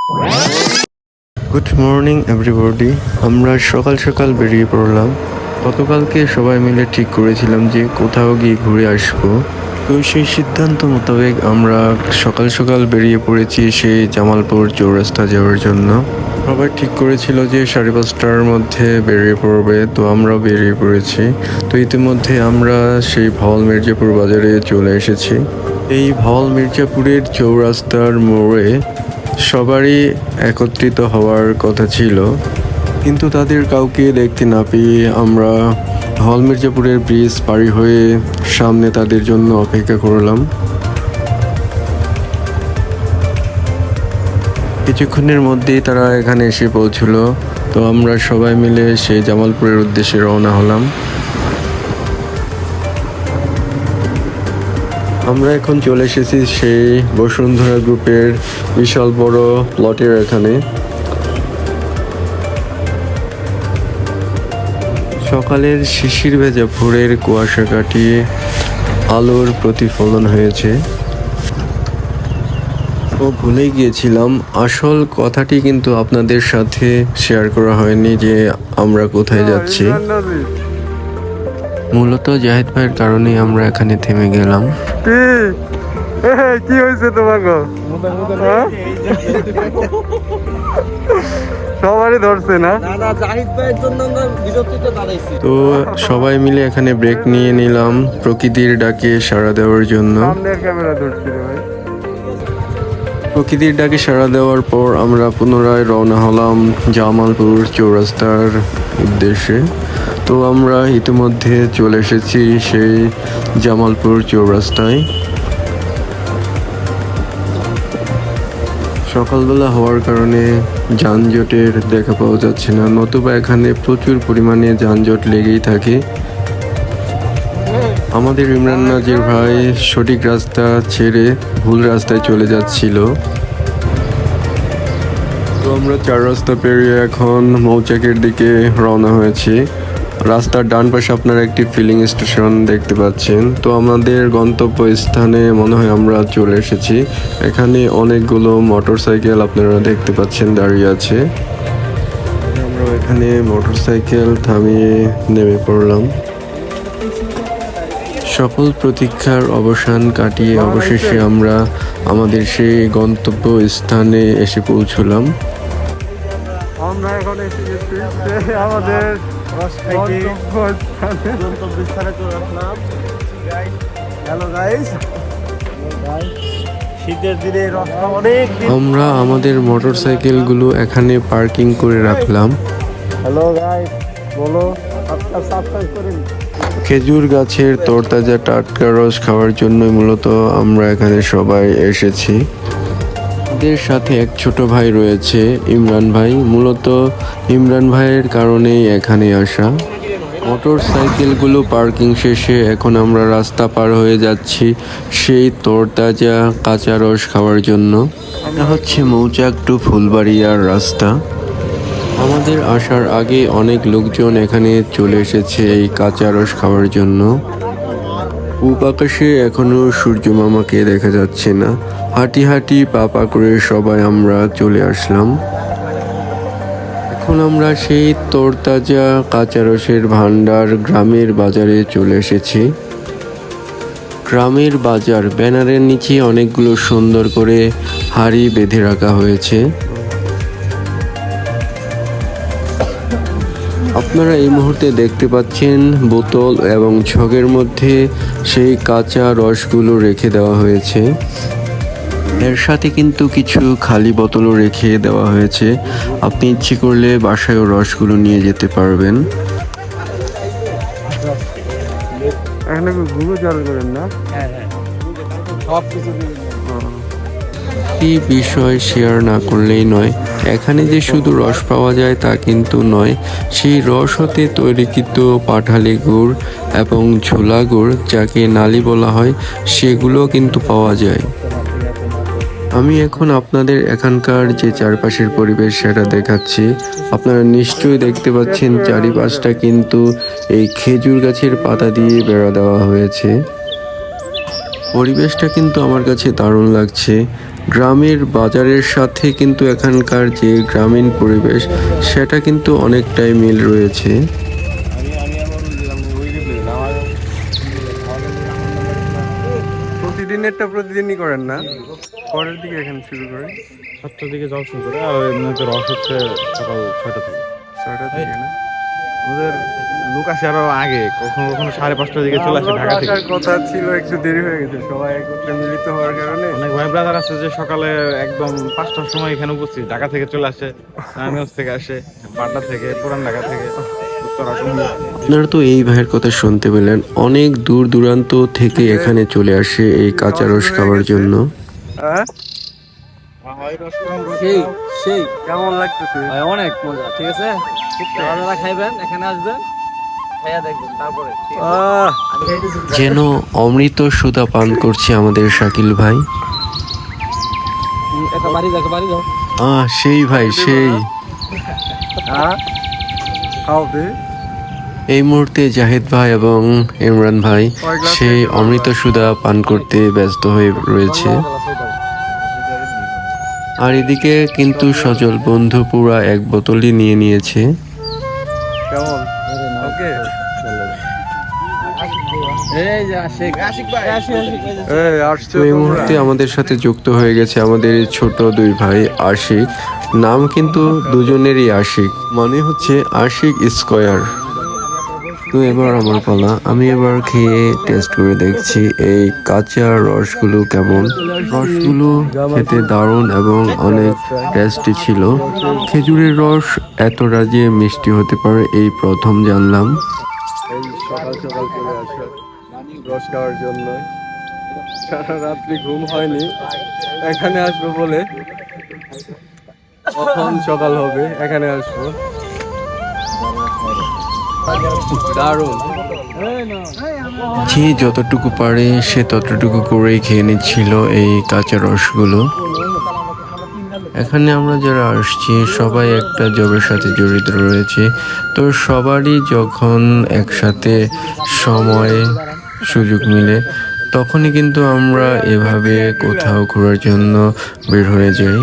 Good morning everybody. আমরা সকাল সকাল বেরিয়ে পড়লাম। গতকালকে সবাই মিলে ঠিক করেছিলাম যে কোথাও গিয়ে ঘুরে আসবো। তো সেই সিদ্ধান্ত মোতাবেক আমরা সকাল সকাল বেরিয়ে পড়েছি সেই জামালপুর চৌরাস্তা যাওয়ার জন্য। সবাই ঠিক করেছিল যে 5:30টার মধ্যে বেরিয়ে পড়বে, তো আমরাও বেরিয়ে পড়েছি। তো ইতিমধ্যে আমরা সেই ভাওয়াল মির্জাপুর বাজারে চলে এসেছি। এই ভাওয়াল মির্জাপুরের চৌরাস্তার মোড়ে সবারই একত্রিত হওয়ার কথা ছিল, কিন্তু তাদের কাউকে দেখতে না পেয়ে আমরা ভাওয়াল মির্জাপুরের ব্রিজ পাড়ি হয়ে সামনে তাদের জন্য অপেক্ষা করলাম। কিছুক্ষণের মধ্যেই তারা এখানে এসে পৌঁছল। তো আমরা সবাই মিলে সেই জামালপুরের উদ্দেশ্যে রওনা হলাম। আমরা এখন চলে এসেছি সেই বসুন্ধরা গ্রুপের বিশাল বড় প্লটের এখানে। সকালের শিশির ভেজা ভোরের কুয়াশা কাটিয়ে আলোর প্রতিফলন হয়েছে। ও ভুলেই গিয়েছিলাম, আসল কথাটি কিন্তু আপনাদের সাথে শেয়ার করা হয়নি যে আমরা কোথায় যাচ্ছি। মূলত জাহিদ ভাইয়ের কারণে আমরা এখানে থেমে গেলাম। কি হয়েছে তোমাকে? সবারই ধরছে না? তো সবাই মিলে এখানে ব্রেক নিয়ে নিলাম প্রকৃতির ডাকে সাড়া দেওয়ার জন্য। প্রকৃতির ডাকে সাড়া দেওয়ার পর আমরা পুনরায় রওনা হলাম জামালপুর চৌরাস্তার উদ্দেশ্যে। তো আমরা ইতিমধ্যে চলে এসেছি সেই জামালপুর চৌরাস্তায়। সকালবেলা হওয়ার কারণে যানজটের দেখা পাওয়া যাচ্ছে না, নতুবা এখানে প্রচুর পরিমাণে যানজট লেগেই থাকে। আমাদের ইমরান নাজির ভাই সঠিক রাস্তা ছেড়ে ভুল রাস্তায় চলে যাচ্ছিল। তো আমরা 4 রাস্তা পেরিয়ে এখন মৌচাকের দিকে রওনা হয়েছি। রাস্তার ডান পাশে আপনারা একটি ফিলিং স্টেশন দেখতে পাচ্ছেন। তো আমাদের গন্তব্য স্থানে মনে হয় আমরা চলে এসেছি। এখানে অনেকগুলো মোটরসাইকেল আপনারা দেখতে পাচ্ছেন দাঁড়িয়ে আছে। আমরা এখানে মোটরসাইকেল থামিয়ে নেমে পড়লাম। সকল প্রতীক্ষার অবসান কাটিয়ে অবশেষে আমরা আমাদের সেই গন্তব্য স্থানে এসে পৌঁছলাম। আমরা এখন এসে গেছি আমাদের আমরা আমাদের মোটরসাইকেলগুলো এখানে পার্কিং করে রাখলাম। হ্যালো গাইস, বলো সাবস্ক্রাইব করুন। খেজুর গাছের তরতাজা টাটকা রস খাওয়ার জন্য মূলত আমরা এখানে সবাই এসেছি। আমাদের সাথে এক ছোট ভাই রয়েছে, ইমরান ভাই। মূলত ইমরান ভাইয়ের কারণেই এখানে আসা। মোটর সাইকেলগুলো পার্কিং শেষে এখন আমরা রাস্তা পার হয়ে যাচ্ছি সেই তরতাজা কাঁচা রস খাওয়ার জন্য। এটা হচ্ছে মৌচাক টু ফুলবাড়িয়ার রাস্তা। আমাদের আসার আগে অনেক লোকজন এখানে চলে এসেছে এই কাঁচা রস খাওয়ার জন্য। পূব আকাশে এখনো সূর্য মামাকে দেখা যাচ্ছে না। হাঁটি হাঁটি পা পা করে সবাই আমরা চলে আসলাম। এখন আমরা সেই তরতাজা কাঁচা রসের ভান্ডার গ্রামের বাজারে চলে এসেছি। গ্রামের বাজার ব্যানারের নিচে অনেকগুলো সুন্দর করে হাড়ি বেঁধে রাখা হয়েছে। আপনারা এই মুহূর্তে দেখতে পাচ্ছেন বোতল এবং ছগের মধ্যে সেই কাঁচা রসগুলো রেখে দেওয়া হয়েছে। এর সাথে কিন্তু কিছু খালি বোতলও রেখে দেওয়া হয়েছে। আপনি ইচ্ছে করলে বাসায়ও রসগুলো নিয়ে যেতে পারবেন। এখানে ঘুরে জল করেন না? সব কিছু এই বিষয় শেয়ার না করলেই নয়। এখানে যে শুধু রস পাওয়া যায় তা কিন্তু নয়, সেই রস হতে তৈরিকৃত পাঠালি গুড় এবং ঝোলা গুড়, যাকে নালি বলা হয়, সেগুলো কিন্তু পাওয়া যায়। আমি এখন আপনাদের এখানকার যে চারপাশের পরিবেশ সেটা দেখাচ্ছি। আপনারা নিশ্চয়ই দেখতে পাচ্ছেন চারিপাশটা কিন্তু এই খেজুর গাছের পাতা দিয়ে বেড়া দেওয়া হয়েছে। পরিবেশটা কিন্তু আমার কাছে দারুণ লাগছে। গ্রামের বাজারের সাথে কিন্তু এখানকার যে গ্রামীণ পরিবেশ সেটা কিন্তু অনেকটাই মিল রয়েছে। প্রতিদিনেরটা প্রতিদিনই করেন না, পরের দিকে এখানে শুরু করেন 7টার দিকে যাওয়া শুরু করে, আর এমনিতে রস হচ্ছে সকাল 6টা থেকে। 6টা থেকে না? আমাদের লোক আসে আরো আগে, কখনো কখনো 5:30টার দিকে চলে আসে ঢাকা থেকে। আসার কথা ছিল, একটু দেরি হয়ে গেছে সবাই একত্রে মিলিত হওয়ার কারণে। অনেক ভাই ব্রাদার আছে যে সকালে একদম 5টার সময় এখানে উপস্থিত, ঢাকা থেকে চলে আসে, নারায়ণগঞ্জ থেকে আসে, পাটনা থেকে, পুরান ঢাকা থেকে, উত্তরা, কুমিল্লা। আপনারা তো এই ভাইয়ের কথা শুনতে পেলেন, অনেক দূর দূরান্ত থেকে এখানে চলে আসে এই কাঁচা রস খাওয়ার জন্য। হ্যাঁ, সেই সেই কেমন লাগতেছে? ভাই অনেক মজা, ঠিক আছে। যারা খাইবেন এখানে আসবেন, খাইয়া দেখবেন, তারপরে ঠিক আছে? আহ, আমি খাইতেছি। যেন অমৃত সুধা পান করছে আমাদের শাকিল ভাই। একটা বাড়ি দাও, একটা বাড়ি দাও। সেই ভাই সেই। হ্যাঁ, খাওয়াবে। এই মুহূর্তে জাহিদ ভাই এবং ইমরান ভাই সেই অমৃত সুধা পান করতে ব্যস্ত হয়ে রয়েছে। আর এদিকে কিন্তু সজল বন্ধু পুরা এক বোতলই নিয়ে নিয়েছে। কেমন? ওকে। এই যে আশিক, আশিক ভাই, আশিক, আশিক, এই যে। এই আসছো তো এই মুহূর্তে আমাদের সাথে যুক্ত হয়ে গেছে আমাদের এই ছোট দুই ভাই আশিক। নাম কিন্তু দুজনেরই আশিক, মানে হচ্ছে আশিক স্কয়ার। তো এবার আমার পালা, আমি এবার খেয়ে টেস্ট করে দেখছি এই কাঁচা রসগুলো কেমন। রসগুলো খেতে দারুণ এবং অনেক টেস্টি ছিল। খেজুরের রস এতটা যে মিষ্টি হতে পারে এই প্রথম জানলাম। এই সকাল সকাল চলে আসো রস খাওয়ার জন্য। সারা রাত্রি ঘুম হয়নি এখানে আসবো বলে। কখন সকাল হবে এখানে আসবো। দারুণ। যে যতটুকু পারে সে ততটুকু করেই খেয়ে নিচ্ছিল এই কাঁচা রসগুলো। এখানে আমরা যারা আসছি সবাই একটা জবের সাথে জড়িত রয়েছে, তো সবারই যখন একসাথে সময় সুযোগ মিলে তখনই কিন্তু আমরা এভাবে কোথাও ঘোরার জন্য বের হয়ে যাই।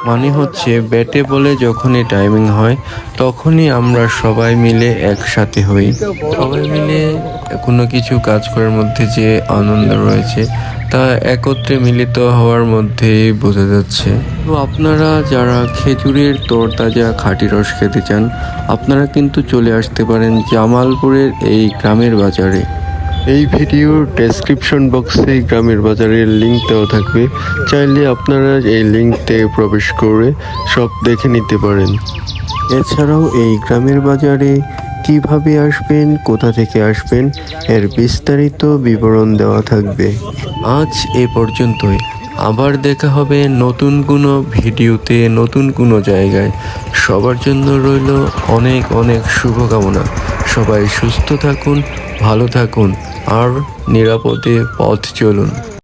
মানে হচ্ছে ব্যাটে বলে যখনই টাইমিং হয় তখনই আমরা সবাই মিলে একসাথে হই। সবাই মিলে কোনো কিছু কাজ করার মধ্যে যে আনন্দ রয়েছে তা একত্রে মিলিত হওয়ার মধ্যেই বোঝা যাচ্ছে। তো আপনারা যারা খেজুরের তরতাজা খাঁটি রস খেতে চান আপনারা কিন্তু চলে আসতে পারেন জামালপুরের এই গ্রামের বাজারে। এই ভিডিওর ডেসক্রিপশন বক্সে গ্রামের বাজারের লিঙ্ক দেওয়া থাকবে, চাইলে আপনারা এই লিঙ্কতে প্রবেশ করে সব দেখে নিতে পারেন। এছাড়াও এই গ্রামের বাজারে কিভাবে আসবেন, কোথা থেকে আসবেন এর বিস্তারিত বিবরণ দেওয়া থাকবে। আজ এ পর্যন্তই, আবার দেখা হবে নতুন কোনো ভিডিওতে, নতুন কোনো জায়গায়। সবার জন্য রইল অনেক অনেক শুভকামনা। সবাই সুস্থ থাকুন, ভালো থাকুন আর নিরাপদে পথ চলুন।